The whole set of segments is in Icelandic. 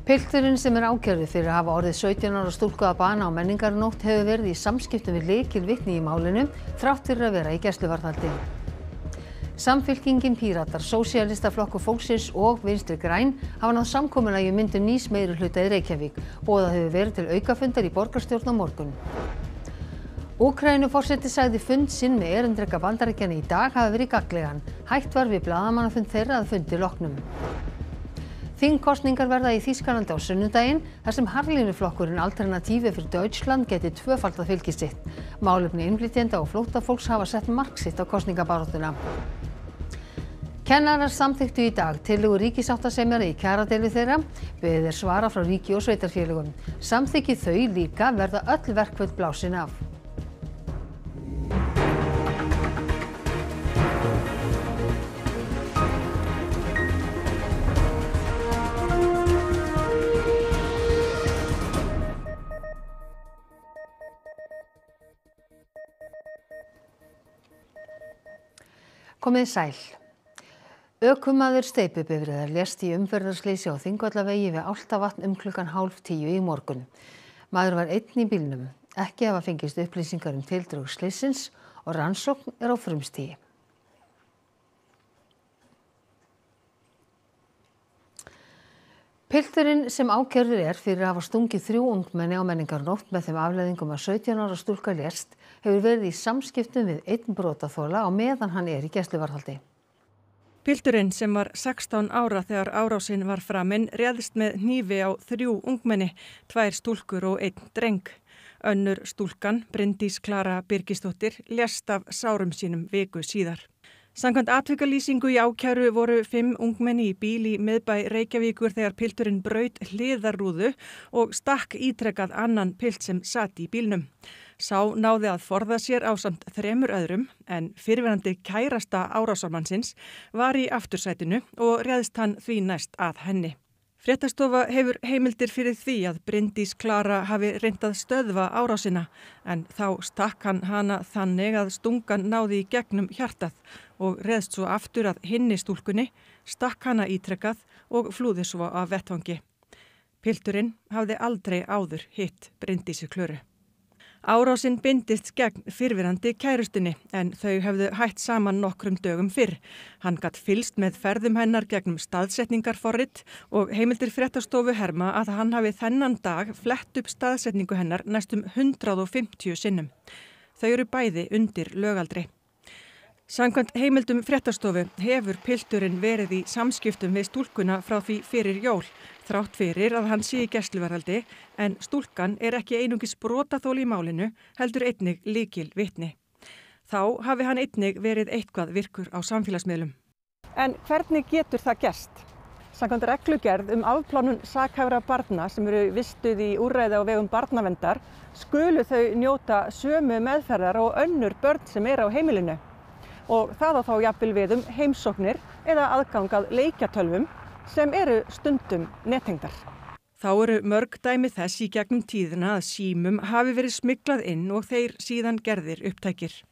Pilturinn sem ákærður fyrir að hafa orðið 17 ára stúlku að bana á menningarnótt hefur verið í samskiptum við lykilvitni í málinu þrátt fyrir að vera í gæsluvarðhaldi. Samfylkingin, Píratar, Sósíalistaflokkur fólksins og Vinstri græn hafa náð samkomulagi um myndun nýs meirihluta í Reykjavík. Boðað hefur verið til aukafundar í borgarstjórn á morgun. Úkraínuforseti sagði fund sinn með erindreka Bandaríkjanna í dag hafi verið gagnlegan. Hætt var við blaðamannafund þeirra að fundi loknum. Þingkosningar verða í Þýskalandi á sunnudaginn þar sem harðlínuflokkurinn Alternative für Deutschland geti tvöfaldað fylgi sitt. Málefni innflytjenda og flóttafólks hafa sett mark sitt á kosningabaráttuna. Kennarar samþykktu í dag tillögu ríkissáttasemjara í kjaradeilu þeirra. Beðið svara frá ríki og sveitarfélögum. Samþykki þau líka verða öll verkföll blásin af. Komið sæl. Ökumaður steypubifreiðar lést í umferðarslysi á Þingvallavegi við Álftavatn klukkan 9:30 í morgun. Maður var einn í bílnum. Ekki hafa fengist upplýsingar tildrög slysins og rannsókn á frumstigi. Pilturinn sem ákærður fyrir að hafa stungið 3 ungmenni á menningarnótt með þeim afleiðingum að 17 ára stúlka lést hefur verið í samskiptum við einn brotaþola á meðan hann í gæsluvarðhaldi. Pilturinn sem var 16 ára þegar árásin var framin réðst með hnífi á 3 ungmenni, 2 stúlkur og 1 dreng. Önnur stúlkan, Bryndís Klara Birgisdóttir, lést af sárum sínum viku síðar. Samkvæmt atvikalýsingu í ákæru voru 5 ungmenni í bíl í miðbæ Reykjavíkur þegar pilturinn braut hliðarrúðu og stakk ítrekað annan pilt sem sat í bílnum. Sá náði að forða sér ásamt 3 öðrum en fyrrverandi kærasta árásarmannsins var í aftursætinu og réðst hann því næst að henni. Fréttastofa hefur heimildir fyrir því að Bryndís Klara hafi reynt að stöðva árásina en þá stakk hann hana þannig að stungan náði í gegnum hjartað og réðst svo aftur að hinni stúlkunni, stakk hana ítrekað og flúði svo af vettvangi. Pilturinn hafði aldrei áður hitt Bryndísi Klöru. Árásin bindist gegn fyrrverandi kærustunni en þau hefðu hætt saman nokkrum dögum fyrr. Hann gat fylgst með ferðum hennar gegnum staðsetningarforrit og heimildir fréttastofu herma að hann hafi þennan dag flett upp staðsetningu hennar næstum 150 sinnum. Þau eru bæði undir lögaldri. Samkvæmt heimildum fréttastofu hefur pilturinn verið í samskiptum við stúlkuna frá því fyrir jól, þrátt fyrir að hann sé í gæsluvarðhaldi, en stúlkan ekki einungis brotaþoli í málinu, heldur einnig lykilvitni. Þá hafi hann einnig verið eitthvað virkur á samfélagsmiðlum. En hvernig getur það gerst? Samkvæmt reglugerð afplánun sakhæfra barna sem eru vistuð í úrræði á vegum barnaverndar, skulu þau njóta sömu meðferðar og önnur börn sem eru á heimilinu. Og það á þá jafnvel við heimsóknir eða aðgang að leikjatölvum sem eru stundum nettengdar. Þá eru mörg dæmi þess í gegnum tíðina að símum hafi verið smyglað inn og þeir síðan gerðir upptækir.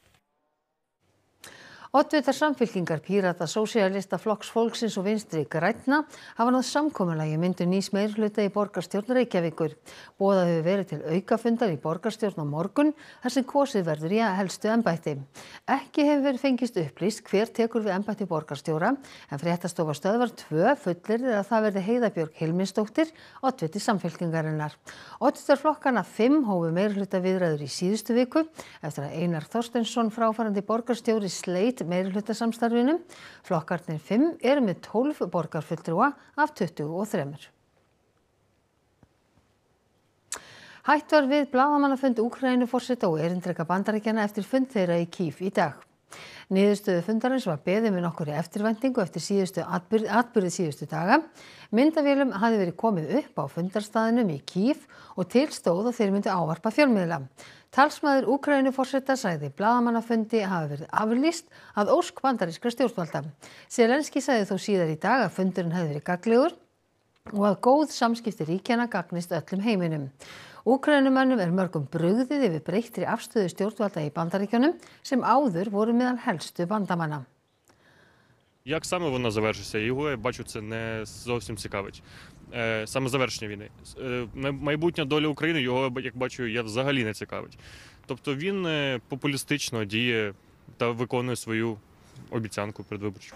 Oddvitar Samfylkingar, Pírata, Sósíalistaflokks fólksins og Vinstri grænna hafa náð samkomulagi um myndun nýs meirihluta í borgarstjórn Reykjavíkur. Boðað hefur verið til aukafundar í borgarstjórn á morgun þar sem kosið verður í helstu embætti. Ekki hefur verið fengist upplýst hver tekur við embætti borgarstjóra en fréttastofa Stöðvar 2 fullyrðir að það verði Heiða Björg Hilminsdóttir, oddviti Samfylkingarinnar. Oddvitar flokkanna 5 hófu meirihlutaviðræður í síðustu viku eftir að Einar Þorsteinsson, fráfarandi borgarstjóri, sleit meirihlutasamstarfinu. Flokkarnir 5 eru með 12 borgarfulltrúa af 23. Hætt var við blaðamannafund Úkraínuforseta og erindreka Bandaríkjanna eftir fund þeirra í Kív í dag. Niðurstöðu fundarins var beðið með nokkurri eftirvæntingu eftir atburði síðustu daga. Myndavélum hafði verið komið upp á fundarstaðinum í Kív og til stóð að þeir myndu ávarpa fjölmiðla. Talsmaður Úkraínuforseta sagði blaðamannafundi hafi verið aflýst að ósk bandarískra stjórnvalda. Zelenský sagði þó síðar í dag að fundurinn hefði verið gagnlegur og að góð samskipti ríkjanna gagnist öllum heiminum. Úkraínumönnum mörgum brugðið yfir breyttri afstöðu stjórnvalda í Bandaríkjunum sem áður voru meðal helstu bandamanna. Як саме вона завершиться, його, я бачу, це не зовсім цікавить. Саме завершення війни. Майбутня доля України його, як бачу, я взагалі не цікавить. Тобто він популістично діє та виконує свою обіцянку передвиборчу.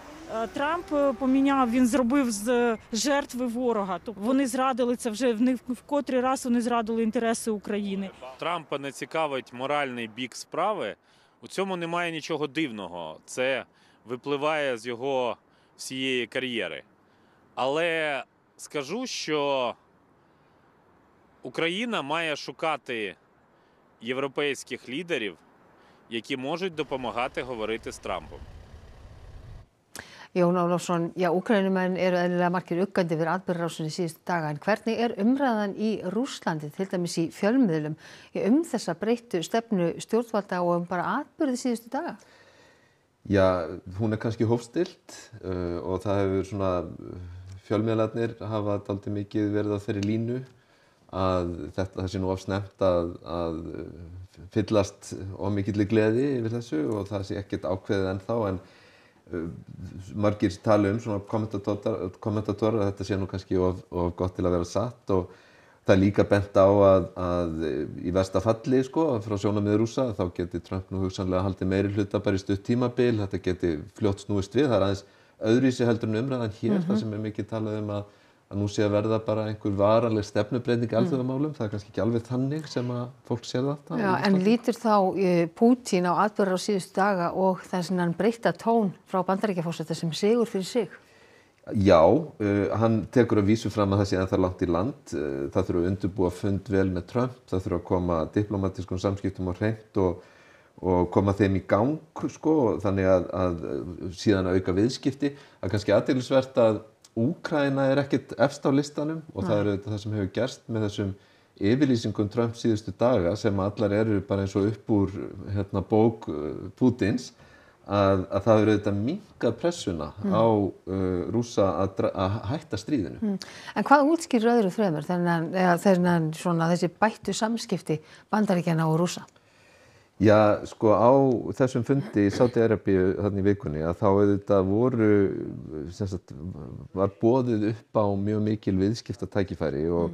Трамп поміняв, він зробив з жертви ворога. Тобто вони зрадили це вже в котрий раз вони зрадили інтереси України. Трампа не цікавить моральний бік справи. У цьому немає нічого дивного. Це випливає з його всієї кар'єри. Але скажу, що Україна має шукати європейських лідерів, які можуть допомагати говорити з Трампом. Jón Ólafsson, Úkraínumenn eru eðlilega margir uggandi yfir atburðarásinni síðustu daga, en hvernig umræðan í Rússlandi, til dæmis í fjölmiðlum, þessa breyttu stefnu stjórnvalda og bara atburði síðustu daga? Já, hún kannski hófstillt og það hefur svona fjölmiðlarnir hafa dálítið mikið verið á þeirri línu að það sé nú of snemmt að fyllast of mikilli gleði yfir þessu og það sé ekkert ákveðið ennþá, en margir tala svona kommentatorar að þetta sé nú kannski of gott til að vera satt og það líka bent á að í versta falli frá sjónarmiði Rússa þá geti Trump nú hugsanlega haldið meiri hluta bara í stutt tímabil, þetta geti fljótt snúist við, það aðeins öðruvísi heldur en umræðan hér, það sem mikið talað að nú sé að verða bara einhver varanleg stefnubreyting í alþjóðamálum, það kannski ekki alveg þannig sem að fólk sér þetta. Já, en lítur þá Pútín á atburðar á síðustu daga og þessi hann breytta tón frá Bandaríkjaforseta sem sigur fyrir sig? Já, hann tekur að vísu fram að það sé ennþá langt í land, það þurfa að undirbúa fund vel með Trump, það þurfa að koma diplomatískum samskiptum á hreint og koma þeim í gang, þannig að síðan auka viðskipti. Það er kannski athyglisvert að Úkraína ekkert efst á listanum og það auðvitað það sem hefur gerst með þessum yfirlýsingum Trump síðustu daga sem allar eru bara eins og upp úr bók Pútins að það hefur auðvitað minnkað pressuna á Rússa að hætta stríðinu. En hvað útskýrir öðru fremur þennan svona þessi bættu samskipti Bandaríkjanna og Rússa? Já, á þessum fundi í Sádi-Arabíu þarna í vikunni að þá auðvitað var boðið upp á mjög mikil viðskiptatækifæri og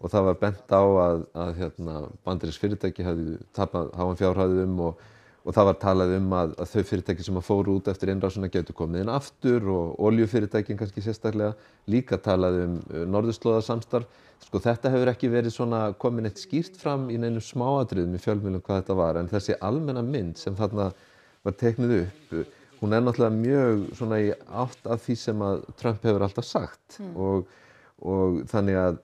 það var bent á að bandarísk fyrirtæki hafði tapað háan fjárhæðum og það var talað að þau fyrirtæki sem fóru út eftir innrásina getur komið inn aftur og oljufyrirtækin kannski sérstaklega líka talað norðurslóðasamstarf. Þetta hefur ekki verið svona komin eitt skýrt fram í neinum smáatriðum í fjölmiðlum hvað þetta var, en þessi almenna mynd sem þarna var teiknuð upp, hún náttúrulega mjög svona í átt að því sem að Trump hefur alltaf sagt og þannig að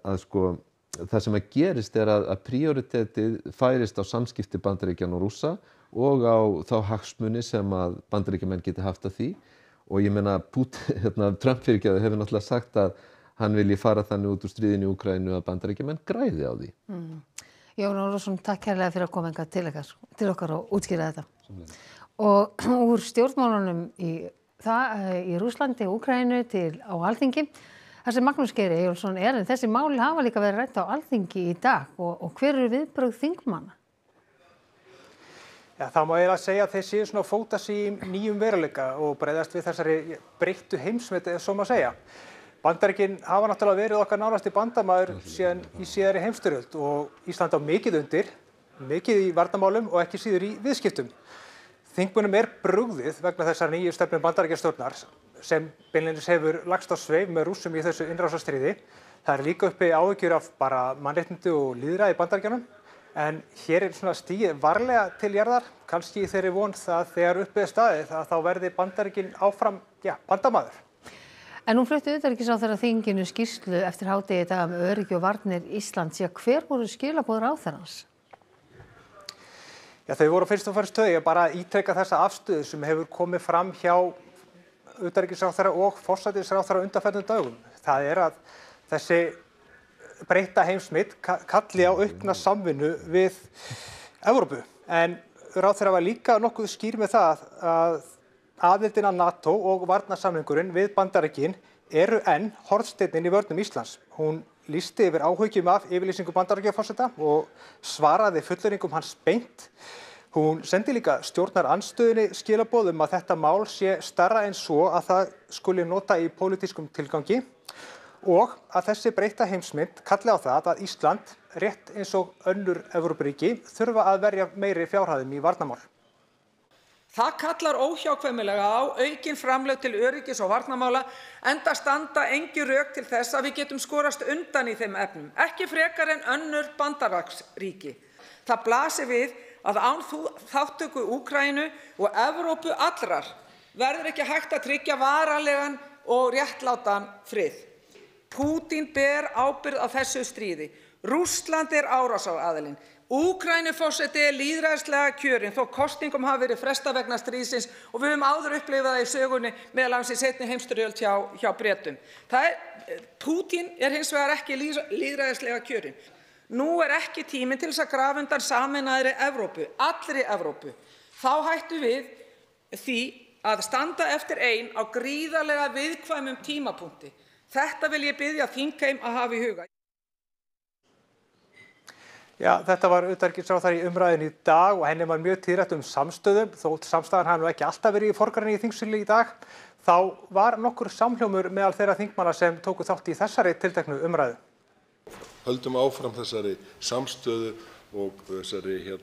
það sem að gerist að prioritetið færist á samskipti Bandaríkjanna og Rússa og á þá hagsmuni sem að Bandaríkjamenn geti haft af því og ég meina Trump fyrirgefðu hefur náttúrulega sagt að hann vilji fara þannig út úr stríðinu í Úkraínu að Bandaríkjamenn græði á því. Jón Ólafsson, takk kærlega fyrir að koma hingað til okkar og útskýra þetta. Og úr stjórnmálunum í Rússlandi og Úkraínu á Alþingi, þar sem Magnús Geir Eyjólfsson en þessi mál hafa líka verið rædd á Alþingi í dag og hver eru viðbrögð þingmanna? Já, það má eiginlega segja að þeir séu svona fóta sig í nýjum veruleika og bregðast við þessari breyttu heimsmynd, svo má segja. Bandaríkin hafa náttúrulega verið okkar nánasti bandamaður síðan í síðari heimsstyrjöld og Ísland á mikið undir, mikið í varnarmálum og ekki síður í viðskiptum. Þingmönnum brugðið vegna þessar nýju stefnu Bandaríkjastjórnar sem beinlínis hefur lagst á sveif með Rússum í þessu innrásarstríði. Það líka uppi áhyggjur af bara mannréttindi og lýðræði í Bandaríkjunum, en hér svona stigið varlega til jarðar, kannski í þeirri von það þegar uppið staðið að þá verði Bandaríkin áfram, bandamaður. En nú flutti utanríkisráðherra þinginu skýrslu eftir hádegi í dag öryggi og varnir Íslands. Hver voru skilaboð ráðherrans? Já, þau voru fyrst og fremst þau að bara ítreka þessa afstöðu sem hefur komið fram hjá utanríkisráðherra og forsætisráðherra á undanförnum dögum. Það að þessi breytta heimsmynd kalli á aukna samvinnu við Evrópu. En ráðherra var líka nokkuð skýr með það að aðildin að NATO og varnarsamningurinn við Bandaríkin eru enn hornsteinninn í vörnum Íslands. Hún lýsti yfir áhyggjum af yfirlýsingu Bandaríkjaforseta og svaraði fullyrðingum hans beint. Hún sendi líka stjórnarandstöðunni skilaboð að þetta mál sé stærra en svo að það skuli nota í pólitískum tilgangi og að þessi breytta heimsmynd kalli á það að Ísland, rétt eins og önnur Evrópuríki, þurfa að verja meiri fjárhæðum í varnarmál. Það kallar óhjákvæmilega á aukin framlög til öryggis- og varnarmála enda standa engin rök til þess að við getum skorast undan í þeim efnum, ekki frekar en önnur bandalagsríki. Það blasir við að án þátttöku Úkraínu og Evrópu allrar verður ekki hægt að tryggja varanlegan og réttlátan frið. Pútín ber ábyrgð á þessu stríði. Rússland árásaraðilinn. Úkraínuforseti lýðræðislega kjörinn þó kosningum hafi verið frestað vegna stríðsins og við höfum áður upplifað það í sögunni meðal annars í seinni heimsstyrjöld hjá Bretum. Pútín hins vegar ekki lýðræðislega kjörinn. Nú ekki tíminn til þess að grafa undan sameinaðri Evrópu, allri Evrópu. Þá hættum við því að standa eftir ein á gríðarlega viðkvæmum tímapunkti. Þetta vil ég biðja þingheim að hafa í huga. Já, þetta var utanríkisráðherra í umræðunni í dag og henni var mjög tíðrætt samstöðu. Þótt samstaðan hafi nú ekki alltaf verið í forgrunni í þingsali í dag, þá var nokkur samhljómur meðal þeirra þingmanna sem tóku þátt í þessari tilteknu umræðu. Höldum áfram þessari samstöðu og þessari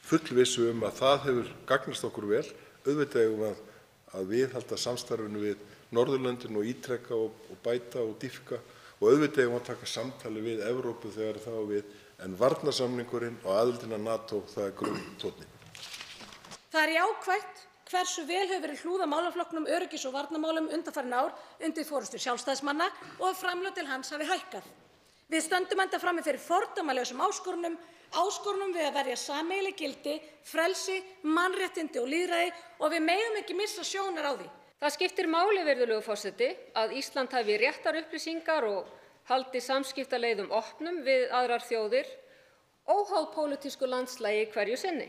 fullvissu að það hefur gagnast okkur vel. Auðvitað eigum að viðhalda samstarfinu við Norðurlöndin og ítrekka og bæta og dýpka og auðvitað eigum að taka samtali við Evrópu þegar það á við, en varnarsamningurinn og aðildin að NATO, það grunntónninn. Það jákvætt hversu vel hefur verið hlúð að málaflokknum öryggis- og varnarmálum undanfarin ár undir forystu sjálfstæðismanna og að framlög til hans hafi hækkað. Við stöndum enda frammi fyrir fordæmalausum áskorunum við að verja sameiginleg gildi, frelsi, mannréttindi og lýðræði og við megum ekki missa sjónar á því. Það skiptir máli, virðulegur forseti, að Ísland hafi réttar upplýsingar og haldi samskiptaleiðum opnum við aðrar þjóðir, óháð pólitísku landslagi hverju sinni.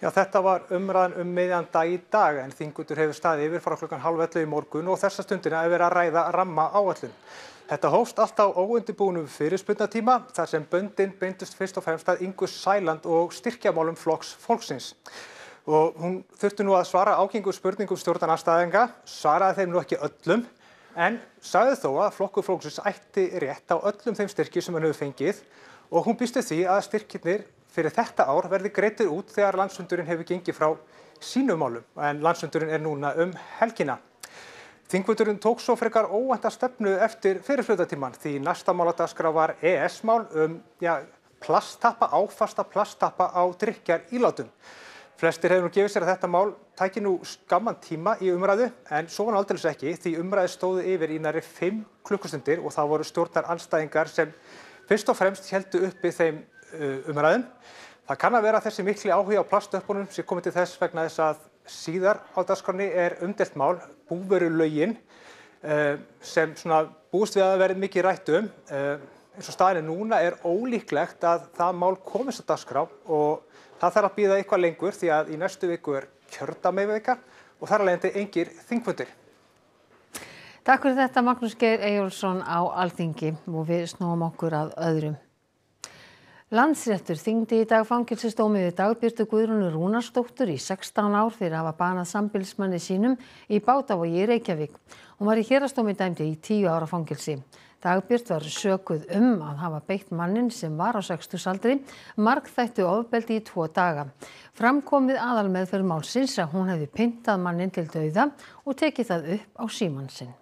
Já, þetta var umræðan miðjan dag í dag en þingfundur hefur staðið yfir frá klukkan 10:30 í morgun og þessa stundina verið að ræða rammaáætlun. Þetta hófst allt á óundirbúnum fyrirspurnatíma þar sem böndin beindust fyrst og fremst að Ingu Sæland og styrkjamálum Flokks fólksins. Og hún þurfti nú að svara ágengum spurningum stjórnarandstæðinga, svaraði þeim nú ekki öllum, en sagði þó að Flokkur fólksins ætti rétt á öllum þeim styrki sem hann hefur fengið og hún býst við því að styrkirnir fyrir þetta ár verði greiddir út þegar landsfundurinn hefur gengið frá sínum málum, en landsfundurinn núna helgina. Þingfundurinn tók svo frekar óvænta stefnu eftir fyrirspurnatímann því næsta mál á dagskrá var EES-mál áfasta plasttappa á drykkjarílátum. Flestir hefur nú gefið sér að þetta mál tæki nú skamman tíma í umræðu en svo var aldeilis ekki því umræði stóðu yfir í nærri 5 klukkustundir og það voru stjórnarandstæðingar sem fyrst og fremst héldu uppi þeim umræðum. Það kann að vera þessi mikli áhugi á plastöppunum sem komið til þess vegna þess að síðar á dagskránni umdeilt mál, búvörulögin, sem búist við að verið mikið rætt eins og staðan núna ólíklegt að það mál komist á dagskrá og það þarf að bíða eitthvað lengur því að í næstu viku kjördæmavika og þar af leiðandi engir þingfundir. Takk fyrir þetta Magnús Geir Eyjólfsson á Alþingi og við snúum okkur að öðrum. Landsréttur þyngdi í dag fangelsisdómi við Dagbjörtu Guðrúnu Rúnarsdóttur í 16 ár fyrir að hafa banað sambýlismanni sínum í Bátavogi í Reykjavík. Hún var í héraðsdómi dæmd í 10 ára fangelsi. Dagbjört var sökuð að hafa beitt manninn sem var á 60-aldri margþættu ofbeldi í 2 daga. Fram kom við aðalmeðferð málsins að hún hefði pyntað manninn til dauða og tekið það upp á símann sinn.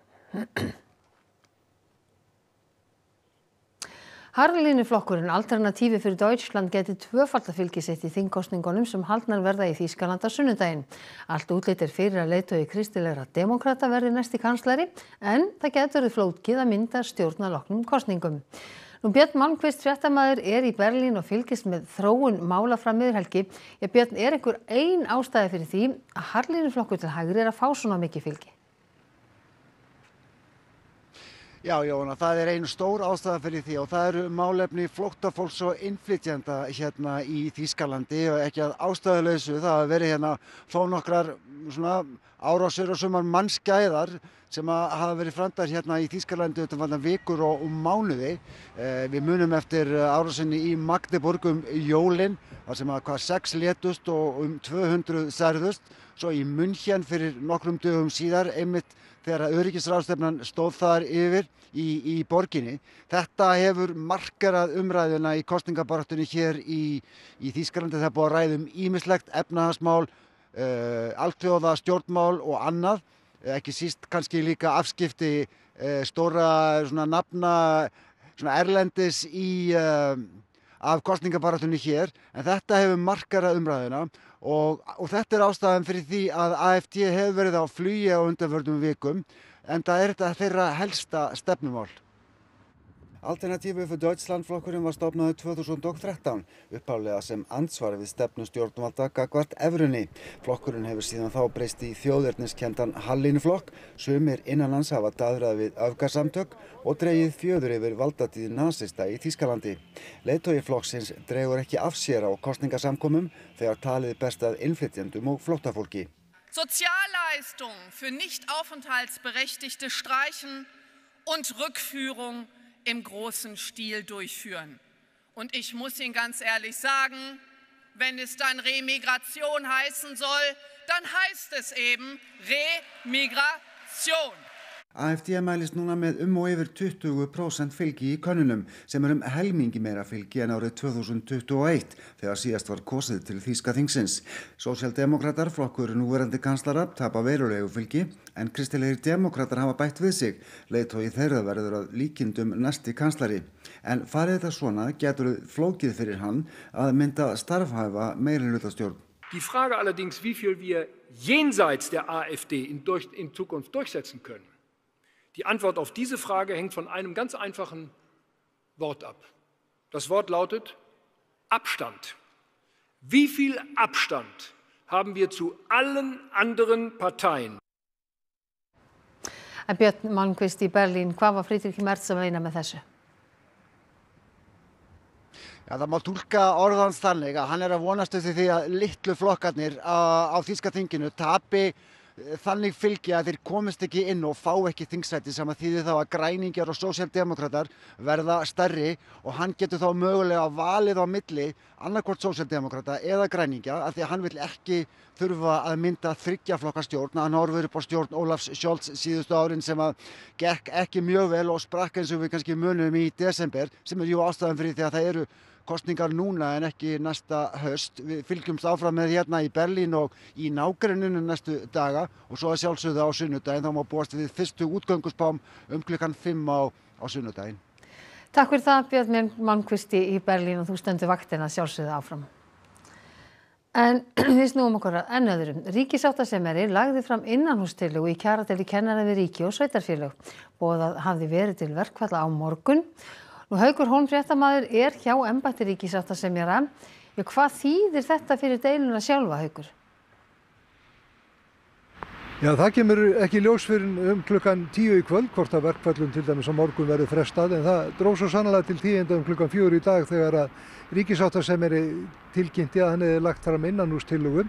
Harðlínuflokkurinn Alternatífi fyrir Deutschland gæti tvöfalda fylgi sitt í þingkosningunum sem haldnar verða í Þýskaland á sunnudaginn. Allt útlit fyrir að leiðtogi kristilegra demókrata verði næsti kanslari en það gæti verið flókið að mynda stjórn að loknum kosningum. Björn Malmquist fréttamaður í Berlín og fylgist með þróun mála fram yfir helgi. Björn, einhver ein ástæða fyrir því að harðlínuflokkur til hægri að fá svona mikið fylgi? Já, Jóhanna, það ein stór ástæða fyrir því og það eru málefni flóttafólks og innflytjenda í Þýskalandi og ekki að ástæðulausu. Það hafa verið fá nokkrar árásir og sumar mannskæðar sem hafa verið framdar hérna í Þýskalandi undanfarnar vikur og mánuði. Við munum eftir árásinni í Magdeburg jólin, þar sem 6 létust og 200 særðust. Svo í München fyrir nokkrum dögum síðar, einmitt þegar öryggisráðstefnan stóð þar yfir í borginni. Þetta hefur markarað umræðuna í kosningabaráttunni hér í Þýskalandi. Það er búið að ræða ýmislegt, efnahagsmál, alþjóða stjórnmál og annað. Ekki síst kannski líka afskipti stóra nafna erlendis af kosningabaráttunni hér. En þetta hefur markarað umræðuna. Og þetta ástæðan fyrir því að AfD hefur verið á flugi á undanförnum vikum, enda þetta þeirra helsta stefnumál. Alternative für Deutschland flokkurinn var stofnaður 2013, upphaflega sem andsvar við stefnu stjórnvalda gagnvart evrunni. Flokkurinn hefur síðan þá breyst í þjóðerniskendan Hallin-flokk, sumir innan hans hafa daðrað við öfgasamtök og dregið fjöður yfir valdatíð nasista í Þýskalandi. Leiðtogi flokksins dregur ekki af sér á kosningasamkomum þegar talið berst að innflytjendum og flóttafólki. Sozialleistungen für nicht aufenthaltsberechtigte streichen und Rückführung im großen Stil durchführen. Und ich muss Ihnen ganz ehrlich sagen, wenn es dann Remigration heißen soll, dann heißt es eben Remigration. AfD mælist núna með og yfir 20% fylgi í könnunum, sem helmingi meira fylgi en árið 2021 þegar síðast var kosið til þýska þingsins. Sósíaldemókratar, flokkur núverandi kanslara, tapa verulegu fylgi, en kristilegir demókratar hafa bætt við sig. Leiðtogi þeirra verður að líkindum næsti kanslari. En farið þetta svona getur flókið fyrir hann að mynda starfhæfa meirihlutastjórn. Die Frage allerdings, wie viel wir jenseits der AfD in Zukunft durchsetzen können. Die Antwort auf diese Frage hängt von einem ganz einfachen Wort ab. Das Wort lautet Abstand. Wie viel Abstand haben wir zu allen anderen Parteien? Björn Malmquist í Berlín, hvað var Friedrich Merz að meina með þessu? Ja, það má túlka orðans þannig að hann að vonast eftir því að litlu flokkarnir á þýska þinginu tapi þannig fylgi að þeir komist ekki inn og fá ekki þingsæti, sem að þýðir þá að græningjar og sósíaldemókratar verða stærri og hann getur þá mögulega valið á milli annarkvort sósíaldemókrata eða græningja, af því að hann vill ekki þurfa að mynda 3 flokka stjórn. Hann horfir upp á stjórn Olafs Scholz síðustu árin sem að gekk ekki mjög vel og sprakk eins og við kannski munum í desember, sem jú ástæðan fyrir því að það eru kosningar núna en ekki næsta haust. Við fylgjumst áfram með hérna í Berlín og í nágrenninu næstu daga og svo að sjálfsögðu á sunnudaginn. Þá má búast við fyrstu útgönguspám klukkan 5 á sunnudaginn. Takk fyrir það, Björn Malmquist í Berlín, og þú stendur vaktina sjálfsögðu áfram. En við snúum okkur að enn öðru. Ríkissáttasemjari lagði fram innanhústillögu í kjaradeilu kennara við ríki og sveitarfélög. Boðað hafði verið til verkfalla á morgun. Haukur Hólm, fréttamaður, hjá embætti ríkissáttasemjara. Hvað þýðir þetta fyrir deiluna sjálfa, Haukur? Já, það kemur ekki ljós fyrir klukkan 10 í kvöld, hvort að verkfallum til dæmis á morgun verður frestað, en það dró svo sannlega til tíðinda klukkan 4 í dag þegar að ríkissáttasemjari tilkynnti að hann hefði lagt fram innanhústillögu.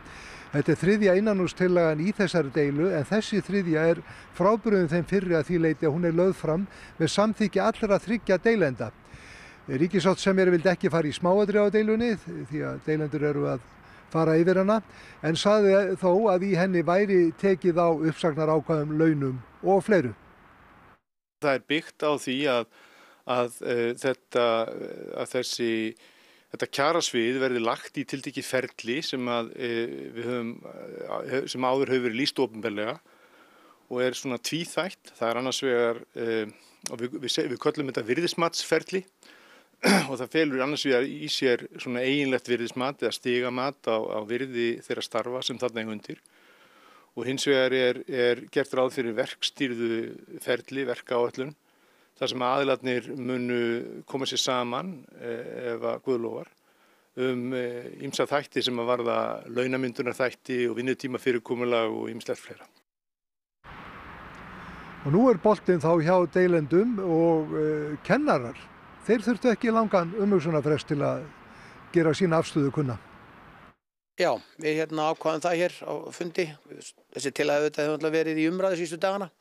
Þetta er 3. innanhústillagan í þessari deilu, en þessi 3. frábrugðin þeim fyrri að því leyti að hún lögð fram með samþykki allra 3 deilenda. Ríkissáttasemjari vildi ekki fara í smáatriði á deilunni því að deilendur eru að fara yfir hana, en sagði þó að í henni væri tekið á uppsagnarákvæðum, launum og fleiru. Það er byggt á því að þetta kjarasvið verði lagt í tiltekið ferli sem áður hefur verið lýst opinberlega og er svona tvíþætt. Það er annars vegar, við köllum þetta virðismatsferli, og það felur annars vegar í sér svona eiginlegt virðismat eða stigamat á virði þeirra starfa sem þarna eiga undir. Og hins vegar er gert ráð fyrir verkstýrðu ferli, verkáætlun, þar sem aðilarnir munu koma sér saman, ef að Guð lofar, ýmsa þætti sem að varða launamyndunar þætti og vinnutíma fyrirkomulag og ýmislegt fleira. Og nú er boltinn þá hjá deilendum og kennarar. Þeir þurftu ekki langan umhugsunarfrest til að gera sína afstöðu kunna. Já, við ákváðum það hér á fundi. Þessi tillaga hefur verið í umræðu síðustu dagana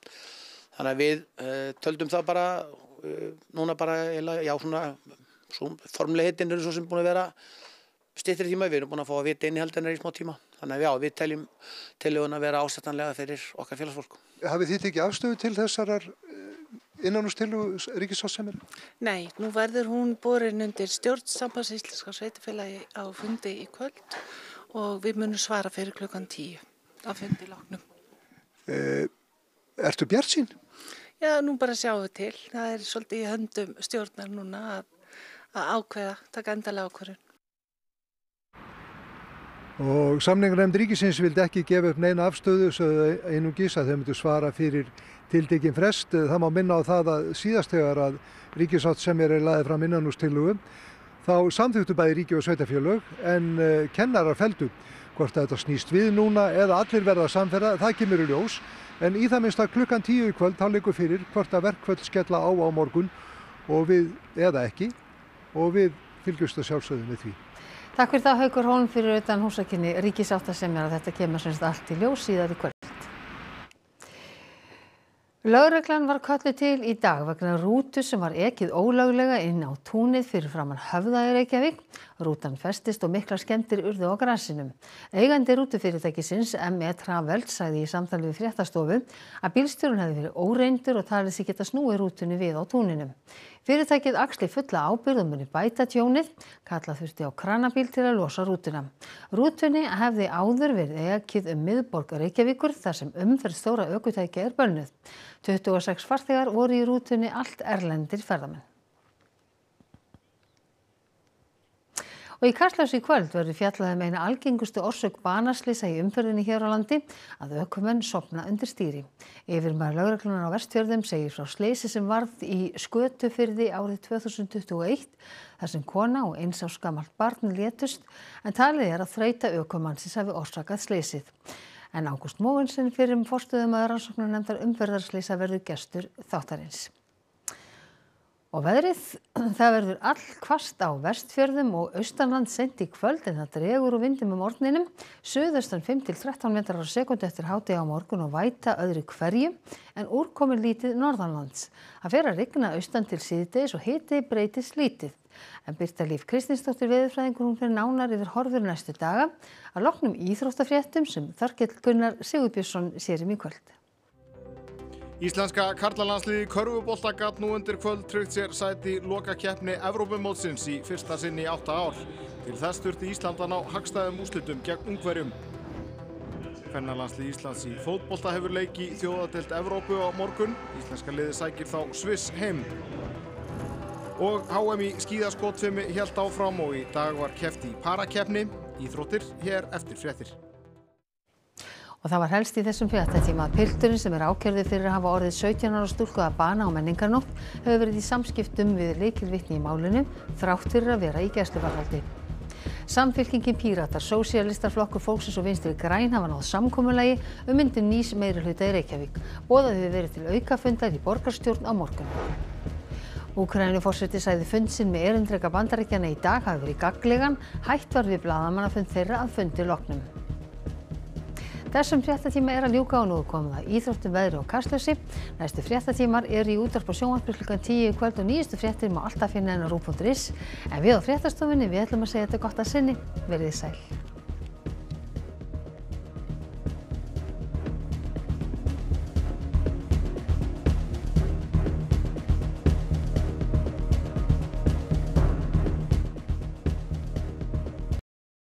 Þannig að við töldum það bara, núna bara, já svona, formlegheitin svo sem búin að vera styttri tíma. Við erum búin að fá að vita innihald hennar í smá tíma. Þannig að já, við teljum tillöguna að vera ásættanlega fyrir okkar félagsfólk. Hafið þið tekið afstöðu til þessarar innanhústillögu ríkissáttasemjara? Nei, nú verður hún borin undir stjórn Sambands íslenskra sveitarfélaga á fundi í kvöld og við munum svara fyrir klukkan 10 á fundi loknum. Ertu bjartsýn? Já, nú bara sjáum við til. Það svolítið í höndum stjórnar núna að ákveða, taka endalega ákvörðun. Og samninganefnd ríkisins vildi ekki gefa upp neina afstöðu einungis að þeir myndu svara fyrir tiltekinn frest. Það má minna á það að síðast þegar að ríkissáttasemjari lagði fram innanhústillögu þá samþykktu bæði ríki og sveitarfélög en kennarar felldu. Hvort þetta snýst við núna eða allir verða samferða, það kemur í ljós. En í það minnst að klukkan 10 í kvöld þá liggur fyrir hvort að verkföll skella á morgun og við eða ekki og við fylgjumst að sjálfsögðu með því. Takk fyrir það Haukur Hólm fyrir utan húsakynni ríkissáttasemjara. Þetta kemur semst allt í ljós síðar í kvöld. Lögreglan var kölluð til í dag vegna rútu sem var ekið ólöglega inn á túnið fyrir framan Höfða í Reykjavík. Rútan festist og miklar skemmdir urðu á grasinum. Eigandi rútufyrirtækisins ME Travels sagði í samtali við Fréttastofu að bílstjórinn hefði verið óreyndur og talið sig geta snúið rútunni við á túninu. Fyrirtækið axli fulla ábyrgð og muni bæta tjónið, kalla þurfti á kranabíl til að losa rútuna. Rútunni hefði áður verið ekið miðborg Reykjavíkur þar sem umferð stóra ökutækja bönnuð. 26 farþegar voru í rútunni, allt erlendir ferðamenn. Og í Kastljósi í kvöld verður fjallað eina algengustu orsök banaslysa í umferðinni hér á landi, að ökumenn sofna undir stýri. Yfirmaður lögreglunnar á Vestfjörðum segir frá slysi sem varð í Skötufirði árið 2021, þar sem kona og 1 árs gamalt barn létust, en talið að þreyta ökumannsins hafi orsakað slysið. En Ágúst Mogensen, fyrrum forstöðumaður rannsóknarnefndar umferðarslysa, verður gestur þáttarins. Og veðrið, það verður allhvasst á Vestfjörðum og austanland seint í kvöld en það dregur úr vindi með morgninum. Suðaustan 5 til 13 metrar á sekúndu eftir hádegi á morgun og væta öðru hverju en úrkomin lítið norðanlands. Það fer að rigna austan til síðdegis og hiti breytist lítið. En Birta Líf Kristinsdóttir veðurfræðingur fer nánar yfir horfur næstu daga að loknum íþróttafréttum sem Þorkell Gunnar Sigurbjörnsson sér í kvöld. Íslenska karlalandsliðið í körfubolta gat nú undir kvöld tryggt sér sæti í lokakeppni Evrópumótsins í fyrsta sinn í 8 ár. Til þess þurfti Ísland að ná hagstæðum úrslitum gegn Ungverjum. Kvennalandslið Íslands í fótbolta hefur leik í þjóðadeild Evrópu á morgun. Íslenska liðið sækir þá Sviss heim. Og HM í skíðaskotfimi hélt áfram og í dag var keppt í parakeppni. Íþróttir hér eftir fréttir. Og það var helst í þessum fréttatíma að pilturinn sem ákærður fyrir að hafa orðið 17 ára stúlku að bana á menningarnótt hefur verið í samskiptum við lykilvitni í málinu þrátt fyrir að vera í gæsluvarðhaldi. Samfylkingin Píratar, Sósíalistaflokkur fólksins og Vinstri græn hafa náð samkomulagi myndun nýs meirihluta í Reykjavík. Boðað hefur verið til aukafundar í borgarstjórn á morgun. Úkraínuforseti sagði fund sinn með erindreka Bandaríkjanna í dag hafi verið gagnlegan, hætt var við blaðamannafund þeirra að fundi loknum. Þessum fréttatíma að ljúka og nú komið að íþróttum, veðri og Kastljósi. Næstu fréttatímar eru í útvarpi og sjónvarpi klukkan 10 í kvöld og nýjustu fréttir má alltaf finna inn á ruv.is. En við á fréttastofunni ætlum að segja þetta gott að sinni. Verið sæl.